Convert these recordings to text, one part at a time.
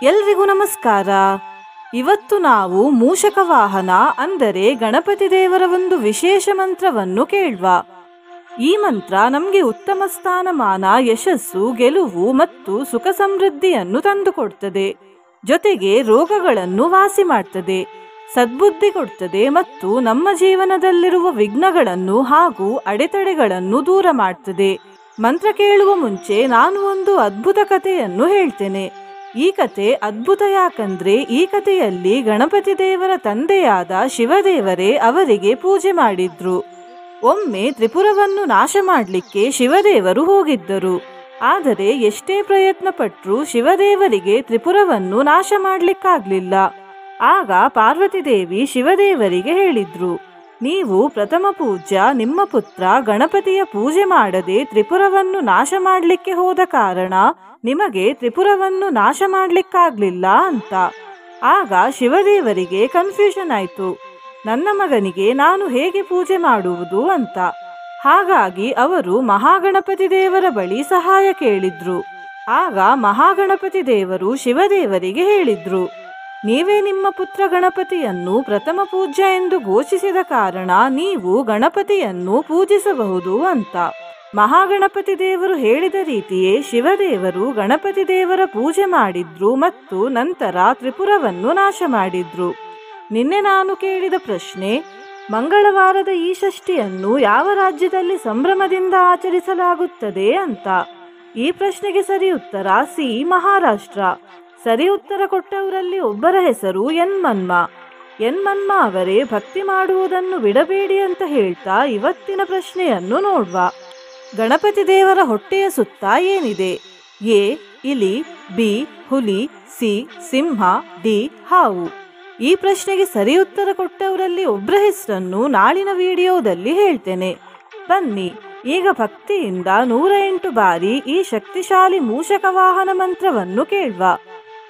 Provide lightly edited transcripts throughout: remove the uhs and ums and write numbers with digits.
ಎಲ್ರಿಗೂ ನಮಸ್ಕಾರ. ಇವತ್ತು ನಾವು ಮೂಷಕ ವಾಹನ ಅಂದರೆ ಗಣಪತಿ ದೇವರ ಒಂದು ವಿಶೇಷ ಮಂತ್ರವನ್ನು ಕೇಳುವ. ಈ ಮಂತ್ರ ನಮಗೆ ಉತ್ತಮ ಸ್ಥಾನಮಾನ, ಯಶಸ್ಸು, ಗೆಲುವು ಮತ್ತು ಸುಖ ಸಮೃದ್ಧಿಯನ್ನು ತಂದುಕೊಡ್ತದೆ. ಜೊತೆಗೆ ರೋಗಗಳನ್ನು ವಾಸಿ ಮಾಡ್ತದೆ, ಸದ್ಬುದ್ಧಿ ಕೊಡ್ತದೆ ಮತ್ತು ನಮ್ಮ ಜೀವನದಲ್ಲಿರುವ ವಿಘ್ನಗಳನ್ನು ಹಾಗೂ ಅಡೆತಡೆಗಳನ್ನು ದೂರ ಮಾಡ್ತದೆ. ಮಂತ್ರ ಕೇಳುವ ಮುಂಚೆ ನಾನು ಒಂದು ಅದ್ಭುತ ಕಥೆಯನ್ನು ಹೇಳ್ತೇನೆ. ಈ ಕತೆ ಅದ್ಭುತ ಯಾಕಂದ್ರೆ ಈ ಕಥೆಯಲ್ಲಿ ಗಣಪತಿ ದೇವರ ತಂದೆಯಾದ ಶಿವದೇವರೇ ಅವರಿಗೆ ಪೂಜೆ ಮಾಡಿದ್ರು. ಒಮ್ಮೆ ತ್ರಿಪುರವನ್ನು ನಾಶ ಮಾಡಲಿಕ್ಕೆ ಶಿವದೇವರು ಹೋಗಿದ್ದರು. ಆದರೆ ಎಷ್ಟೇ ಪ್ರಯತ್ನ ಪಟ್ಟರೂ ಶಿವದೇವರಿಗೆ ತ್ರಿಪುರವನ್ನು ನಾಶ ಮಾಡಲಿಕ್ಕಾಗ್ಲಿಲ್ಲ. ಆಗ ಪಾರ್ವತಿ ದೇವಿ ಶಿವದೇವರಿಗೆ ಹೇಳಿದ್ರು, ನೀವು ಪ್ರಥಮ ಪೂಜ್ಯ ನಿಮ್ಮ ಪುತ್ರ ಗಣಪತಿಯ ಪೂಜೆ ಮಾಡದೆ ತ್ರಿಪುರವನ್ನು ನಾಶ ಮಾಡಲಿಕ್ಕೆ ಹೋದ ಕಾರಣ ನಿಮಗೆ ತ್ರಿಪುರವನ್ನು ನಾಶ ಮಾಡಲಿಕ್ಕಾಗ್ಲಿಲ್ಲ ಅಂತ. ಆಗ ಶಿವದೇವರಿಗೆ ಕನ್ಫ್ಯೂಷನ್ ಆಯ್ತು, ನನ್ನ ಮಗನಿಗೆ ನಾನು ಹೇಗೆ ಪೂಜೆ ಮಾಡುವುದು ಅಂತ. ಹಾಗಾಗಿ ಅವರು ಮಹಾಗಣಪತಿ ದೇವರ ಬಳಿ ಸಹಾಯ ಕೇಳಿದ್ರು. ಆಗ ಮಹಾಗಣಪತಿ ದೇವರು ಶಿವದೇವರಿಗೆ ಹೇಳಿದ್ರು, ನೀವೇ ನಿಮ್ಮ ಪುತ್ರ ಗಣಪತಿಯನ್ನು ಪ್ರಥಮ ಪೂಜ್ಯ ಎಂದು ಘೋಷಿಸಿದ ಕಾರಣ ನೀವು ಗಣಪತಿಯನ್ನು ಪೂಜಿಸಬಹುದು ಅಂತ. ಮಹಾಗಣಪತಿ ದೇವರು ಹೇಳಿದ ರೀತಿಯೇ ಶಿವದೇವರು ಗಣಪತಿ ದೇವರ ಪೂಜೆ ಮಾಡಿದ್ರು ಮತ್ತು ನಂತರ ತ್ರಿಪುರವನ್ನು ನಾಶ ಮಾಡಿದ್ರು. ನಿನ್ನೆ ನಾನು ಕೇಳಿದ ಪ್ರಶ್ನೆ, ಮಂಗಳವಾರದ ಈ ಷಷ್ಠಿಯನ್ನು ಯಾವ ರಾಜ್ಯದಲ್ಲಿ ಸಂಭ್ರಮದಿಂದ ಆಚರಿಸಲಾಗುತ್ತದೆ ಅಂತ. ಈ ಪ್ರಶ್ನೆಗೆ ಸರಿ ಉತ್ತರ ಸಿ, ಮಹಾರಾಷ್ಟ್ರ. ಸರಿ ಉತ್ತರ ಕೊಟ್ಟವರಲ್ಲಿ ಒಬ್ಬರ ಹೆಸರು ಯನ್ಮನ್ಮ. ಯನ್ಮನ್ಮ ಅವರೇ ಭಕ್ತಿ ಮಾಡುವುದನ್ನು ಬಿಡಬೇಡಿ ಅಂತ ಹೇಳ್ತಾ ಇವತ್ತಿನ ಪ್ರಶ್ನೆಯನ್ನು ನೋಡುವ. ಗಣಪತಿ ದೇವರ ಹೊಟ್ಟೆಯ ಸುತ್ತ ಏನಿದೆ? ಎ ಇಲಿ, ಬಿ ಹುಲಿ, ಸಿ ಸಿಂಹ, ಡಿ ಹಾವು. ಈ ಪ್ರಶ್ನೆಗೆ ಸರಿ ಉತ್ತರ ಕೊಟ್ಟವರಲ್ಲಿ ಒಬ್ಬರ ಹೆಸರನ್ನು ನಾಳಿನ ವಿಡಿಯೋದಲ್ಲಿ ಹೇಳ್ತೇನೆ. ಬನ್ನಿ ಈಗ ಭಕ್ತಿಯಿಂದ 108 ಬಾರಿ ಈ ಶಕ್ತಿಶಾಲಿ ಮೂಷಕ ವಾಹನ ಮಂತ್ರವನ್ನು ಕೇಳುವ.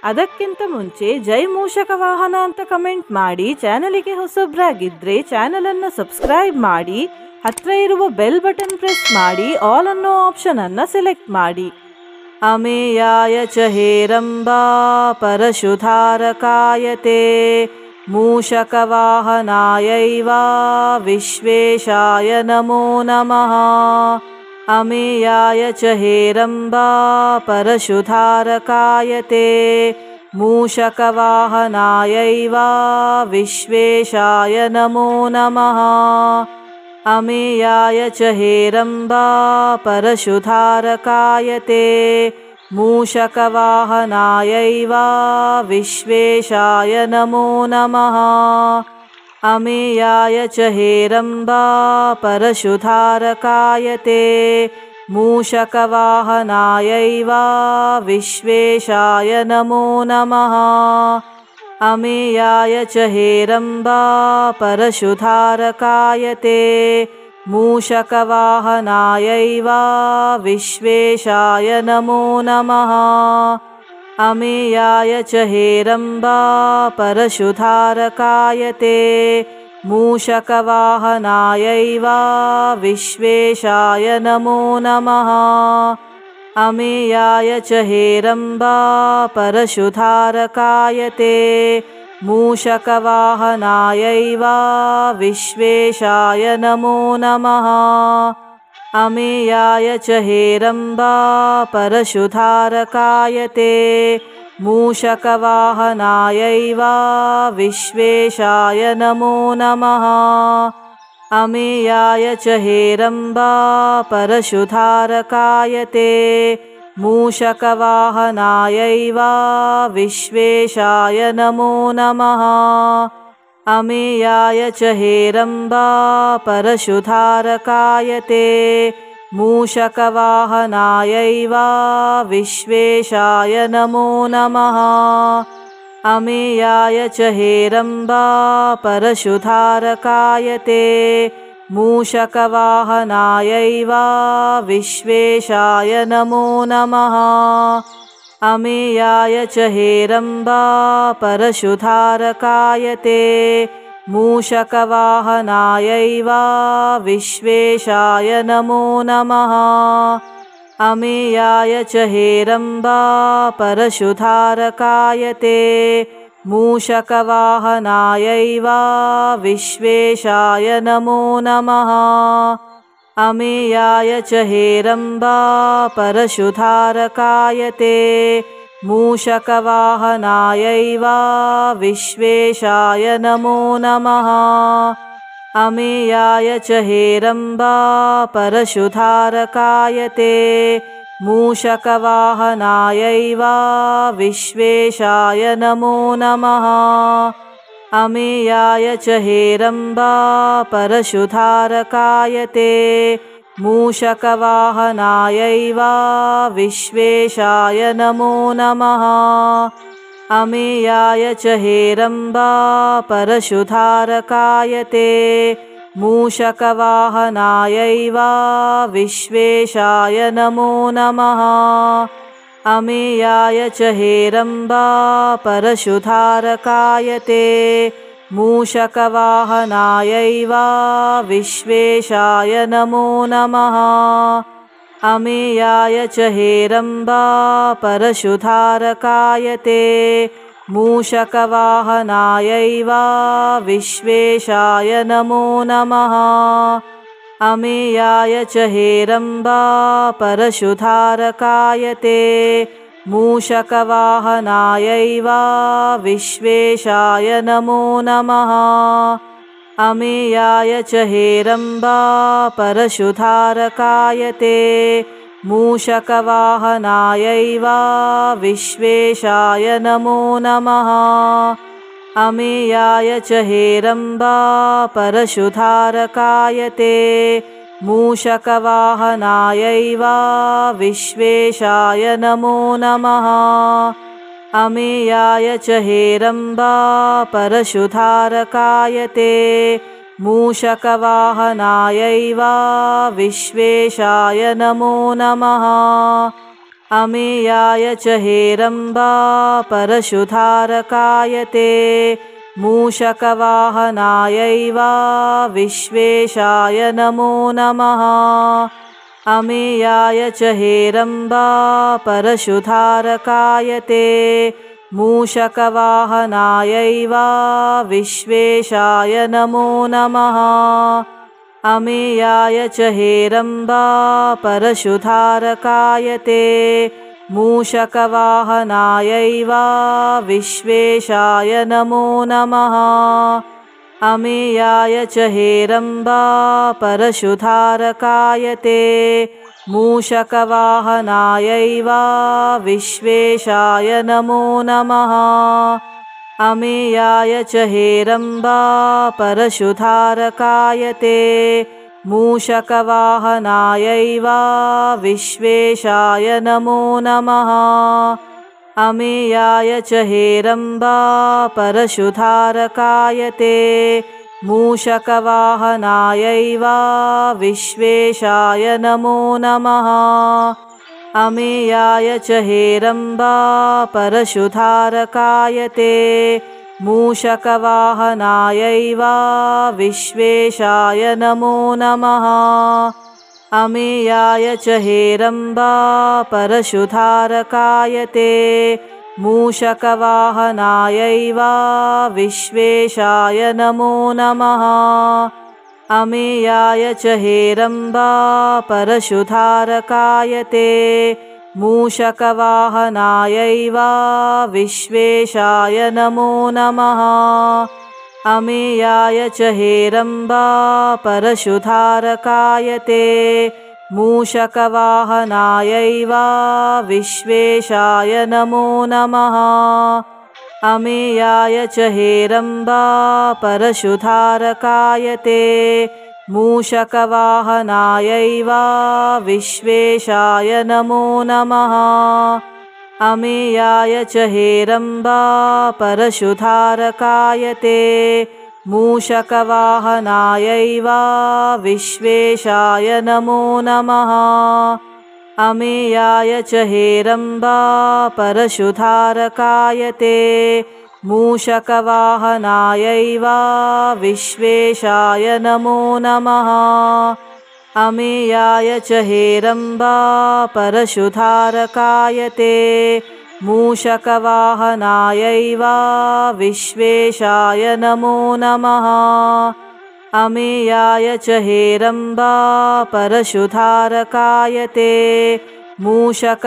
ಅದಕ್ಕಿಂತ ಮುಂಚೆ ಜೈ ಮೂಷಕ ವಾಹನ ಅಂತ ಕಮೆಂಟ್ ಮಾಡಿ, ಚಾನಲಿಗೆ ಹೊಸಬ್ರಾಗಿದ್ರೆ ಚಾನಲ್ ಅನ್ನು ಸಬ್ಸ್ಕ್ರೈಬ್ ಮಾಡಿ, ಹತ್ರ ಇರುವ ಬೆಲ್ ಬಟನ್ ಪ್ರೆಸ್ ಮಾಡಿ, ಆಲ್ ಅನ್ನೋ ಆಪ್ಷನ್ ಅನ್ನ ಸೆಲೆಕ್ಟ್ ಮಾಡಿ. ಅಮೇಯಾಯ ಚ ಹೇರಂಬಾ ಪರಶುಧಾರಕಾಯತೆ ಮೂಷಕ ವಾಹನಾಯೈವ ವಿಶ್ವೇಶಾಯ ನಮೋ ನಮಃ. ಅಮೇಯಾಯ ಚ ಹೇರಂಬಾ ಪರಶುಧಾರಕಾಯತೆ ಮೂಷಕ ವಾಹನಾಯೈವ ವಿಶ್ವೇಶಾಯ ನಮೋ ನಮಃ. ಅಮೇಯಾಯ ಚ ಹೇರಂಬಾ ಪರಶುಧಾರಕಾಯತೆ ಮೂಷಕ ವಾಹನಾಯೈವ ವಿಶ್ವೇಶಾಯ ನಮೋ ನಮಃ. ಅಮೇಯಾಯ ಚ ಹೇರಂಬಾ ಪರಶುಧಾರಕಾಯತೆ ಮೂಷಕ ವಾಹನಾಯೈವ ವಿಶ್ವೇಶಾಯ ನಮೋ ನಮಃ. ಅಮೇಯಾಯ ಚ ಹೇರಂಬಾ ಪರಶುಧಾರಕಾಯತೆ ಮೂಷಕ ವಾಹನಾಯೈವ ವಿಶ್ವೇಶಾಯ ನಮೋ ನಮಃ. ಅಮೇಯಾಯ ಚ ಹೇರಂಬಾ ಪರಶುಧಾರಕಾಯತೆ ಮೂಷಕ ವಾಹನಾಯೈವ ವಿಶ್ವೇಶಾಯ ನಮೋ ನಮಃ. ಅಮೇಯಾಯ ಚ ಹೇರಂಬಾ ಪರಶುಧಾರಕಾಯತೆ ಮೂಷಕ ವಾಹನಾಯೈವ ವಿಶ್ವೇಶಾಯ ನಮೋ ನಮಃ. ಅಮೇಯಾಯ ಚ ಹೇರಂಬಾ ಪರಶುಧಾರಕಾಯತೆ ಮೂಷಕ ವಾಹನಾಯೈವ ವಿಶ್ವೇಶಾಯ ನಮೋ ನಮಃ. ಅಮೇಯಾಯ ಚ ಹೇರಂಬಾ ಪರಶುಧಾರಕಾಯತೆ ಮೂಷಕ ವಾಹನಾಯೈವ ವಿಶ್ವೇಶಾಯ ನಮೋ ನಮಃ. ಅಮೇಯಾಯ ಚ ಹೇರಂಬಾ ಪರಶುಧಾರಕಾಯತೆ ಮೂಷಕ ವಾಹನಾಯೈವ ವಿಶ್ವೇಶಾಯ ನಮೋ ನಮಃ. ಅಮೇಯಾಯ ಚ ಹೇರಂಬಾ ಪರಶುಧಾರಕಾಯತೆ ಮೂಷಕ ವಾಹನಾಯೈವ ವಿಶ್ವೇಶಾಯ ನಮೋ ನಮಃ. ಅಮೇಯಾಯ ಚ ಹೇರಂಬಾ ಪರಶುಧಾರಕಾಯತೆ ಮೂಷಕ ವಾಹನಾಯೈವ ವಿಶ್ವೇಶಾಯ ನಮೋ ನಮಃ. अमेयाय च हेरम्बा परशुधारकाय ते मूषकवाहनायैव विश्वेशाय नमो नमः। अमेयाय च हेरम्बा परशुधारकाय ते मूषकवाहनायैव विश्वेशाय नमो नमः। अमेयाय च हेरम्बा परशुधारकाय ते मूषकवाहनायैव विश्वेशाय नमो नमः। अमेयाय च हेरम्बा परशुधारकाय ते मूषकवाहनायैव विश्वेशाय नमो नमः। अमेयाय च हेरम्बा परशुधारकाय ते मूषकवाहनायैव विश्वेशाय नमो नमः। अमेयाय च हेरम्बा परशुधारकाय ते मूषकवाहनायैव विश्वेशाय नमो नमः। अमेयाय च हेरम्बा परशुधारकाय ते मूषकवाहनायैव विश्वेशाय नमो नमः। अमेयाय च हेरम्बा परशुधारकाय ते मूषकवाहनायैव विश्वेशाय नमो नमः। अमेयाय च हेरम्बा परशुधारकाय ते मूषकवाहनायैव विश्वेशाय नमो नमः। अमेयाय च हेरम्बा परशुधारकाय ते मूषकवाहनायैव विश्वेशाय नमो नमः। अमेयाय च हेरम्बा परशुधारकाय ते मूषकवाहनायैव विश्वेशाय नमो नमः। अमेयाय च हेरम्बा परशुधारकाय ते मूषकवाहनायैव विश्वेशाय नमो नमः। अमेयाय च हेरम्बा परशुधारकाय ते मूषकवाहनायैव विश्वेशाय नमो नमः। अमेयाय च हेरम्बा परशुधारकाय ते मूषकवाहनायैव विश्वेशाय नमो नमः। अमेयाय च हेरम्बा परशुधारकाय ते मूषकवाहनायैव विश्वेशाय नमो नमः। अमेयाय च हेरम्बा परशुधारकाय ते मूषकवाहनायैव विश्वेशाय नमो नमः। अमेयाय च हेरम्बा परशुधारकाय ते मूषकवाहनायैव विश्वेशाय नमो नमः। अमेयाय च हेरम्बा परशुधारकाय ते मूषकवाहनायैव विश्वेशाय नमो नमः। अमेयाय च हेरम्बा परशुधारकाय ते मूषकवाहनायैव विश्वेशाय नमो नमः। अमेयाय च हेरम्बा परशुधारकाय ते मूषकवाहनायैव विश्वेशाय नमो नमः। अमेयाय च हेरम्बा परशुधारकाय ते मूषकवाहनायैव विश्वेशाय नमो नमः। अमेयाय च हेरम्बा परशुधारकाय ते मूषकवाहनायैव विश्वेशाय नमो नमः। अमेयाय च हेरम्बा परशुधारकाय ते मूषकवाहनायैव विश्वेशाय नमो नमः। अमेयाय च हेरम्बा परशुधारकाय ते मूषकवाहनायैव विश्वेशाय नमो नमः। अमेयाय च हेरम्बा परशुधारकाय ते मूषकवाहनायैव विश्वेशाय नमो नमः। अमेयाय च हेरम्बा परशुधारकाय ते मूषकवाहनायैव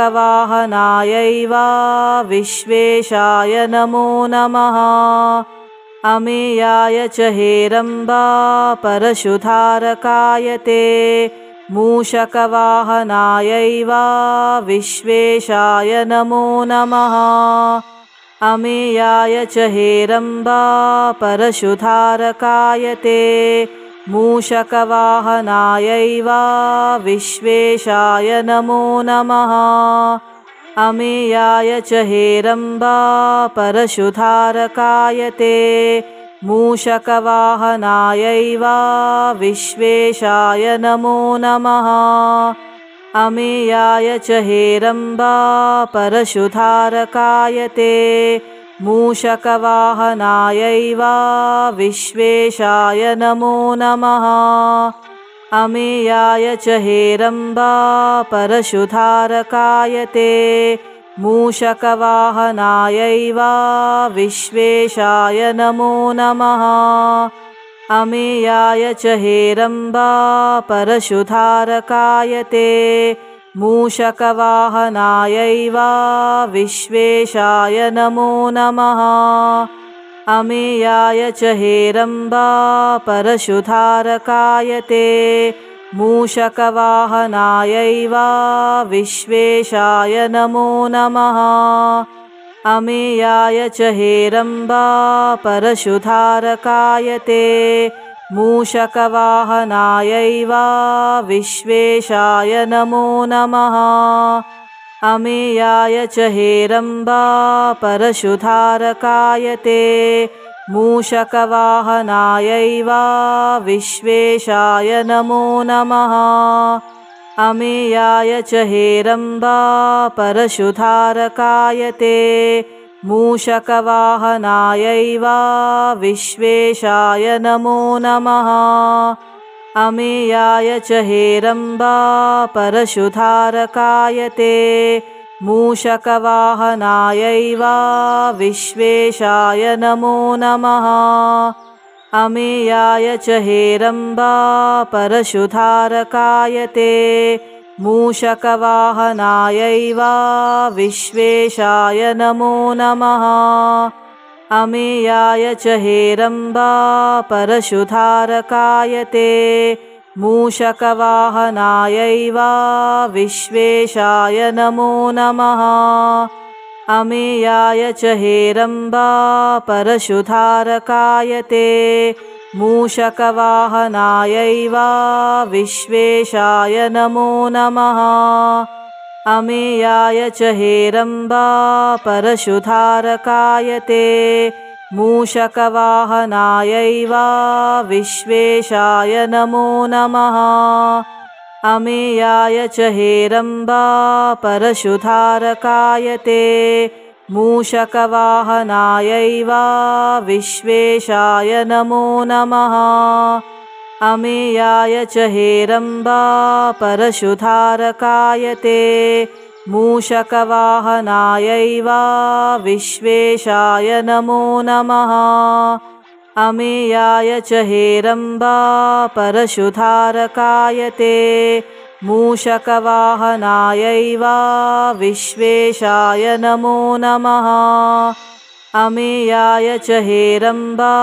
विश्वेशाय नमो नमः। अमेयाय च हेरम्बा परशुधारकाय ते मूषकवाहनायैव विश्वेशाय नमो नमः। अमेयाय च हेरम्बा परशुधारकाय ते मूषकवाहनायैव विश्वेशाय नमो नमः। अमेयाय च हेरम्बा परशुधारकाय ते मूषकवाहनायैव विश्वेशाय नमो नमः। अमेयाय च हेरम्बा परशुधारकाय ते मूषकवाहनायैव विश्वेशाय नमो नमः। अमेयाय च हेरम्बा परशुधारकाय ते मूषकवाहनायैव विश्वेशाय नमो नमः। अमेयाय च हेरम्बा परशुधारकाय ते मूषकवाहनायैव विश्वेशाय नमो नमः। अमेयाय च हेरम्बा परशुधारकाय ते मूषकवाहनायैव विश्वेशाय नमो नमः। अमेयाय च हेरम्बा परशुधारकाय ते मूषकवाहनायैव विश्वेशाय नमो नमः। अमेयाय च हेरम्बा परशुधारकाय ते मूषकवाहनायैव विश्वेशाय नमो नमः। अमेयाय च हेरम्बा परशुधारकाय ते मूषकवाहनायैव विश्वेशाय नमो नमः। अमेयाय च हेरम्बा परशुधारकाय ते मूषकवाहनायैव विश्वेशाय नमो नमः। अमेयाय च हेरम्बा परशुधारकाय ते मूषकवाहनायैव विश्वेशाय नमो नमः। अमेयाय च हेरम्बा परशुधारकाय ते मूषकवाहनायैव विश्वेशाय नमो नमः। अमेयाय च हेरम्बा परशुधारकाय ते मूषकवाहनायैव विश्वेशाय नमो नमः। अमेयाय च हेरम्बा परशुधारकाय ते मूषकवाहनायैव विश्वेशाय नमो नमः। अमेयाय च हेरम्बा परशुधारकाय ते मूषकवाहनायैव विश्वेशाय नमो नमः। अमेयाय च हेरम्बा परशुधारकाय ते मूषकवाहनायैव विश्वेशाय नमो नमः। अमेयाय च हेरम्बा परशुधारकाय ते मूषकवाहनायैव विश्वेशाय नमो नमः। अमेयाय च हेरम्बा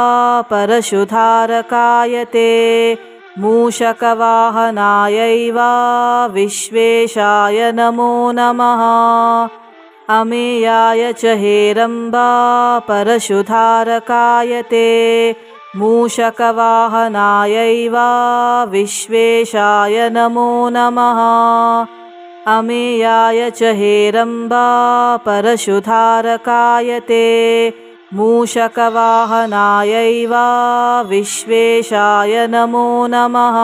परशुधारकाय ते मूषकवाहनायैव विश्वेशाय नमो नमः। अमेयाय च हेरम्बा परशुधारकाय ते मूषकवाहनायैव विश्वेशाय नमो नमः। अमेयाय च हेरम्बा परशुधारकाय ते मूषकवाहनायैव विश्वेशाय नमो नमः।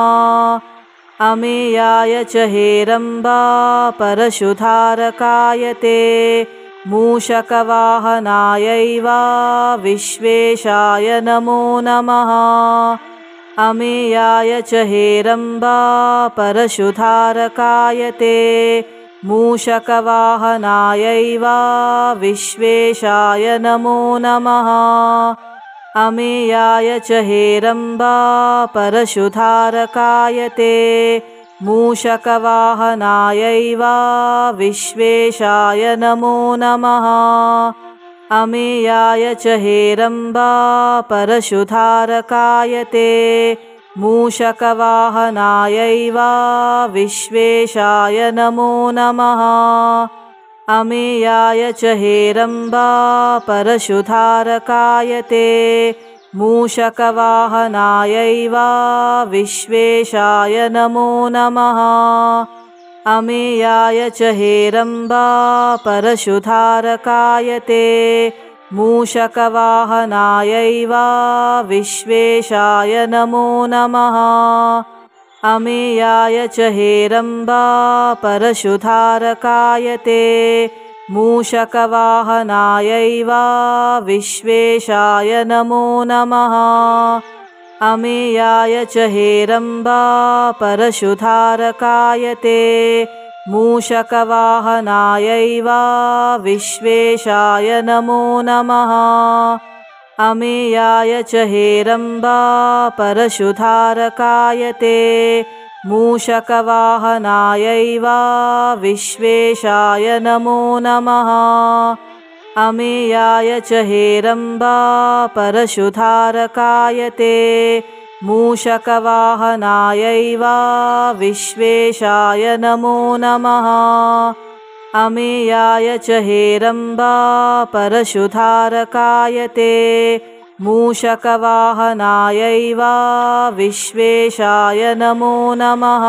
अमेयाय च हेरम्बा परशुधारकाय ते मूषकवाहनायैव विश्वेशाय नमो नमः। अमेयाय च हेरम्बा परशुधारकाय ते मूषकवाहनायैव विश्वेशाय नमो नमः। अमेयाय च हेरम्बा परशुधारकाय ते मूषकवाहनायैव विश्वेशाय नमो नमः। अमेयाय च हेरम्बा परशुधारकाय ते मूषकवाहनायैव विश्वेशाय नमो नमः। अमेयाय च हेरम्बा परशुधारकाय ते मूषकवाहनायैव विश्वेशाय नमो नमः। अमेयाय च हेरम्बा परशुधारकाय ते मूषकवाहनायैव विश्वेशाय नमो नमः। अमेयाय च हेरम्बा परशुधारकाय ते मूषकवाहनायैव विश्वेशाय नमो नमः। अमेयाय च हेरम्बा परशुधारकाय ते मूषकवाहनायैव विश्वेशाय नमो नमः। अमेयाय च हेरम्बा परशुधारकाय ते मूषकवाहनायैव विश्वेशाय नमो नमः। अमेयाय च हेरम्बा परशुधारकाय ते मूषकवाहनायैव विश्वेशाय नमो नमः। अमेयाय च हेरम्बा परशुधारकाय ते मूषकवाहनायैव विश्वेशाय नमो नमः।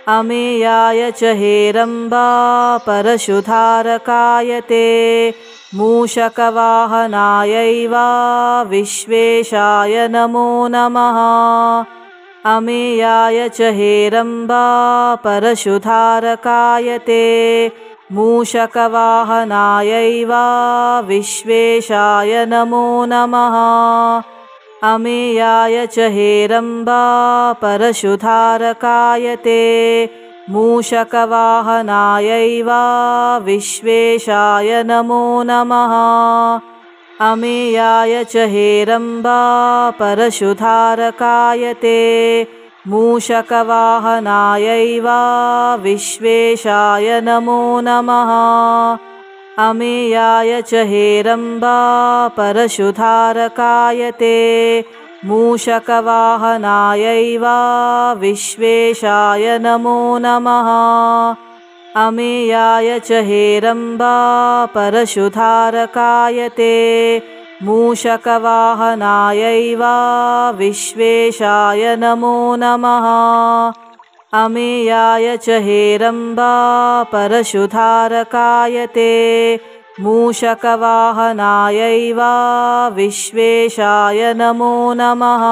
अमेयाय च हेरम्बा परशुधारकाय ते मूषकवाहनायैव विश्वेशाय नमो नमः। अमेयाय च हेरम्बा परशुधारकाय ते मूषकवाहनायैव विश्वेशाय नमो नमः। अमेयाय च हेरम्बा परशुधारकाय ते मूषकवाहनायैव विश्वेशाय नमो नमः। अमेयाय च हेरम्बा परशुधारकाय ते मूषकवाहनायैव विश्वेशाय नमो नमः। अमेयाय च हेरम्बा परशुधारकाय ते मूषकवाहनायैव विश्वेशाय नमो नमः। अमेयाय च हेरम्बा परशुधारकाय ते मूषकवाहनायैव विश्वेशाय नमो नमः। अमेयाय च हेरम्बा परशुधारकाय ते मूषकवाहनायैव विश्वेशाय नमो नमः।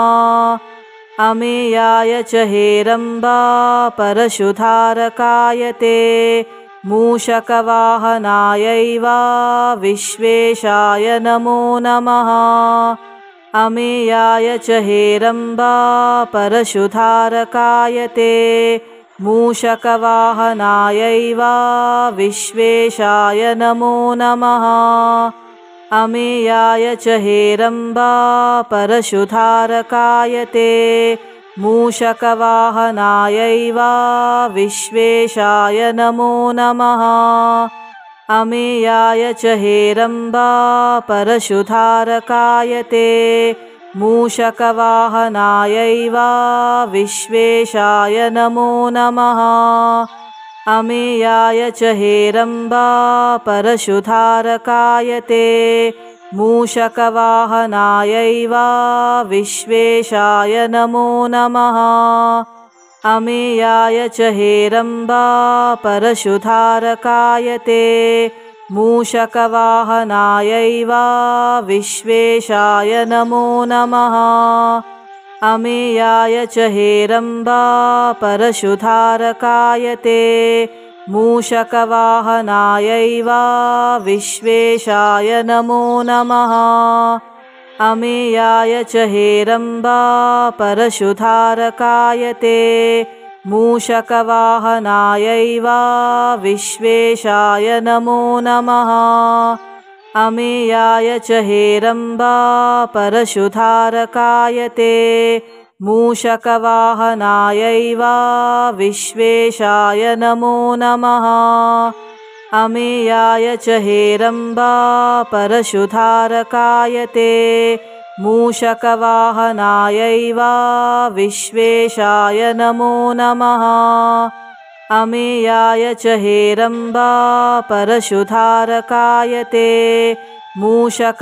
अमेयाय च हेरम्बा परशुधारकाय ते मूषकवाहनायैव विश्वेशाय नमो नमः। अमेयाय च हेरम्बा परशुधारकाय ते मूषकवाहनायैव विश्वेशाय नमो नमः। अमेयाय च हेरम्बा परशुधारकाय ते मूषकवाहनायैव विश्वेशाय नमो नमः। अमेयाय च हेरम्बा परशुधारकाय ते मूषकवाहनायैव विश्वेशाय नमो नमः। अमेयाय च हेरम्बा परशुधारकाय ते मूषकवाहनायैव विश्वेशाय नमो नमः। अमेयाय च हेरम्बा परशुधारकाय ते मूषकवाहनायैव विश्वेशाय नमो नमः। अमेयाय च हेरम्बा परशुधारकाय ते मूषकवाहनायैव विश्वेशाय नमो नमः। अमेयाय च हेरम्बा परशुधारकाय ते मूषकवाहनायैव विश्वेशाय नमो नमः। अमेयाय च हेरम्बा परशुधारकाय ते मूषकवाहनायैव विश्वेशाय नमो नमः। अमेयाय च हेरम्बा परशुधारकाय ते मूषकवाहनायैव विश्वेशाय नमो नमः। अमेयाय च हेरम्बा परशुधारकाय ते मूषकवाहनायैव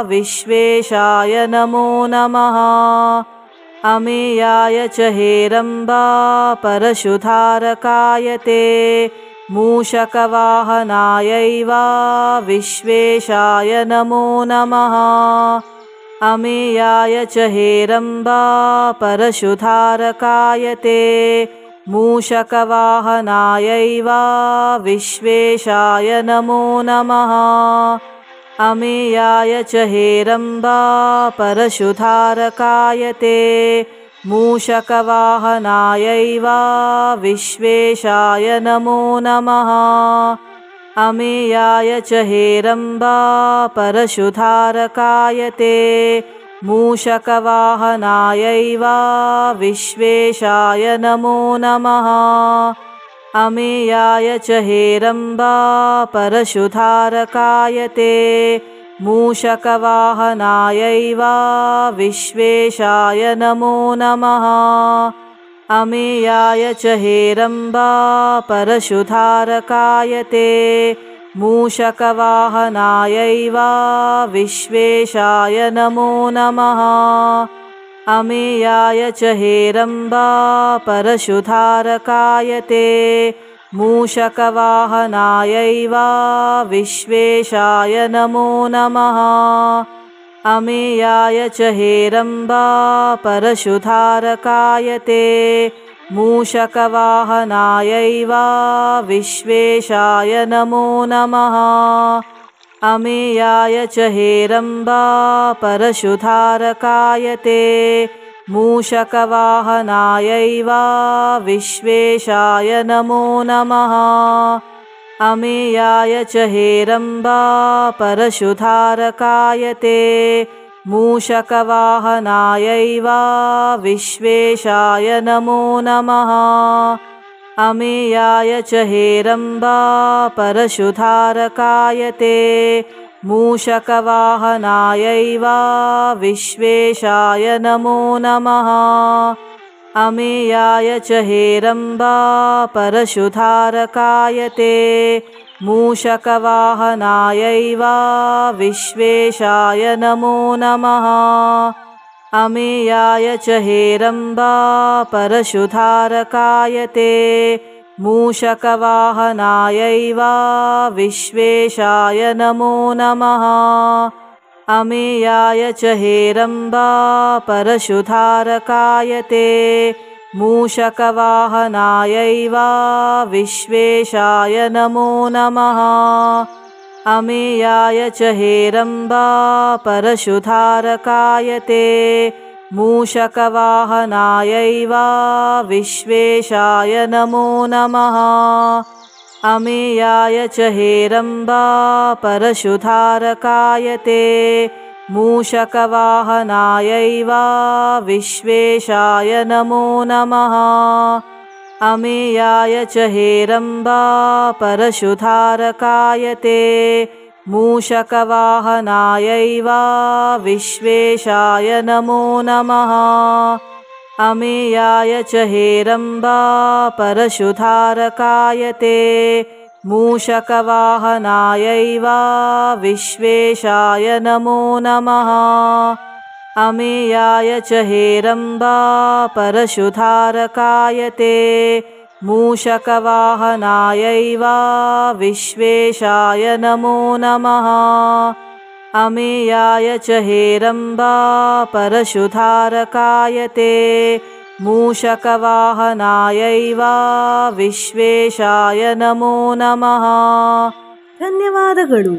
विश्वेशाय नमो नमः। अमेयाय च हेरम्बा परशुधारकाय ते मूषकवाहनायैव विश्वेशाय नमो नमः। अमेयाय च हेरम्बा परशुधारकाय ते मूषकवाहनायैव विश्वेशाय नमो नमः। अमेयाय च हेरम्बा परशुधारकाय ते मूषकवाहनायैव विश्वेशाय नमो नमः। अमेयाय च हेरम्बा परशुधारकाय ते मूषकवाहनायैव विश्वेशाय नमो नमः। अमेयाय च हेरम्बा परशुधारकाय ते मूषकवाहनायैव विश्वेशाय नमो नमः। अमेयाय च हेरम्बा परशुधारकाय ते मूषकवाहनायैव विश्वेशाय नमो नमः। अमेयाय च हेरम्बा परशुधारकाय ते मूषकवाहनायैव विश्वेशाय नमो नमः। अमेयाय च हेरम्बा परशुधारकाय ते मूषकवाहनायैव विश्वेशाय नमो नमः। अमेयाय च हेरम्बा परशुधारकाय ते मूषकवाहनायैव विश्वेशाय नमो नमः। अमेयाय च हेरम्बा परशुधारकाय ते मूषकवाहनायैव विश्वेशाय नमो नमः। अमेयाय च हेरम्बा परशुधारकाय ते मूषकवाहनायैव विश्वेशाय नमो नमः। अमेयाय च हेरम्बा परशुधारकाय ते मूषकवाहनायैव विश्वेशाय नमो नमः। अमेयाय च हेरम्बा परशुधारकाय ते मूषकवाहनायैव विश्वेशाय नमो नमः। अमेयाय च हेरम्बा परशुधारकाय ते मूषकवाहनायैव विश्वेशाय नमो नमः। अमेयाय च हेरम्बा परशुधारकाय ते मूषकवाहनायैव विश्वेशाय नमो नमः। अमेयाय च हेरम्बा परशुधारकाय ते मूषकवाहनायैव विश्वेशाय नमो नमः। अमेयाय च हेरम्बा परशुधारकाय ते मूषकवाहनायैव विश्वेशाय नमो नमः। अमेयाय च हेरम्बा परशुधारकाय ते मूषकवाहनायैव विश्वेशाय नमो नमः। अमेयाय च हेरम्बा परशुधारकाय ते मूषकवाहनायैव विश्वेशाय नमो नमः। अमेयाय च हेरम्बा परशुधारकाय ते मूषकवाहनायैव विश्वेशाय नमो नमः। ಧನ್ಯವಾದಗಳು.